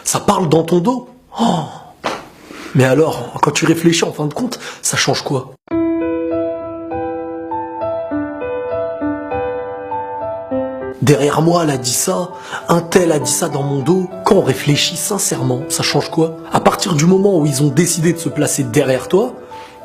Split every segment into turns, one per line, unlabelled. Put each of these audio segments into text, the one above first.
Ça parle dans ton dos. Oh. Mais alors, quand tu réfléchis en fin de compte, ça change quoi? Derrière moi, elle a dit ça, un tel a dit ça dans mon dos. Quand on réfléchit sincèrement, ça change quoi? À partir du moment où ils ont décidé de se placer derrière toi,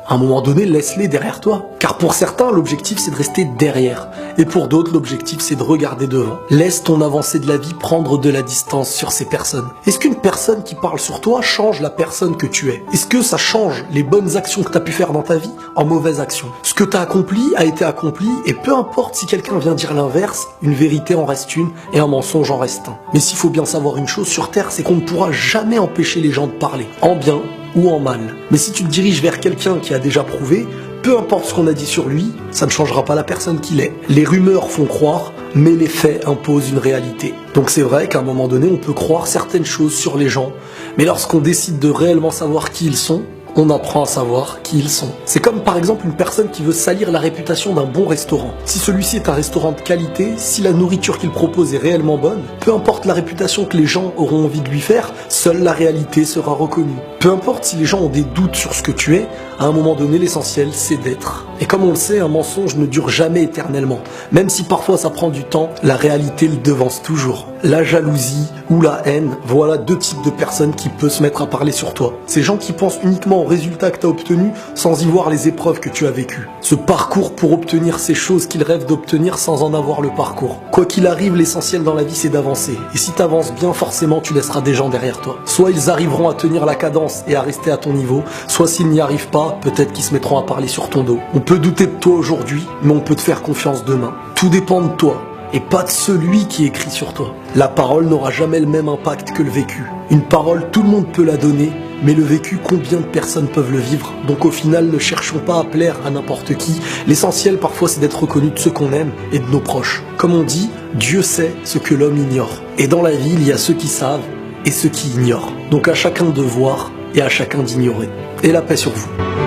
à un moment donné, laisse-les derrière toi. Car pour certains, l'objectif c'est de rester derrière. Et pour d'autres, l'objectif c'est de regarder devant. Laisse ton avancée de la vie prendre de la distance sur ces personnes. Est-ce qu'une personne qui parle sur toi change la personne que tu es? Est-ce que ça change les bonnes actions que tu as pu faire dans ta vie en mauvaises actions? Ce que tu as accompli a été accompli, et peu importe si quelqu'un vient dire l'inverse, une vérité en reste une et un mensonge en reste un. Mais s'il faut bien savoir une chose sur Terre, c'est qu'on ne pourra jamais empêcher les gens de parler, en bien ou en mal. Mais si tu te diriges vers quelqu'un qui a déjà prouvé, peu importe ce qu'on a dit sur lui, ça ne changera pas la personne qu'il est. Les rumeurs font croire, mais les faits imposent une réalité. Donc c'est vrai qu'à un moment donné, on peut croire certaines choses sur les gens, mais lorsqu'on décide de réellement savoir qui ils sont, on apprend à savoir qui ils sont. C'est comme par exemple une personne qui veut salir la réputation d'un bon restaurant. Si celui-ci est un restaurant de qualité, si la nourriture qu'il propose est réellement bonne, peu importe la réputation que les gens auront envie de lui faire, seule la réalité sera reconnue. Peu importe si les gens ont des doutes sur ce que tu es, à un moment donné, l'essentiel c'est d'être. Et comme on le sait, un mensonge ne dure jamais éternellement. Même si parfois ça prend du temps, la réalité le devance toujours. La jalousie ou la haine, voilà deux types de personnes qui peuvent se mettre à parler sur toi. Ces gens qui pensent uniquement aux résultats que tu as obtenus sans y voir les épreuves que tu as vécues. Ce parcours pour obtenir ces choses qu'ils rêvent d'obtenir sans en avoir le parcours. Quoi qu'il arrive, l'essentiel dans la vie c'est d'avancer. Et si tu avances bien, forcément tu laisseras des gens derrière toi. Soit ils arriveront à tenir la cadence et à rester à ton niveau, soit s'ils n'y arrivent pas, peut-être qu'ils se mettront à parler sur ton dos. On peut douter de toi aujourd'hui, mais on peut te faire confiance demain. Tout dépend de toi, et pas de celui qui écrit sur toi. La parole n'aura jamais le même impact que le vécu. Une parole, tout le monde peut la donner, mais le vécu, combien de personnes peuvent le vivre? Donc au final, ne cherchons pas à plaire à n'importe qui. L'essentiel parfois c'est d'être reconnu de ceux qu'on aime et de nos proches. Comme on dit, Dieu sait ce que l'homme ignore. Et dans la vie, il y a ceux qui savent et ceux qui ignorent. Donc à chacun de voir et à chacun d'ignorer. Et la paix sur vous.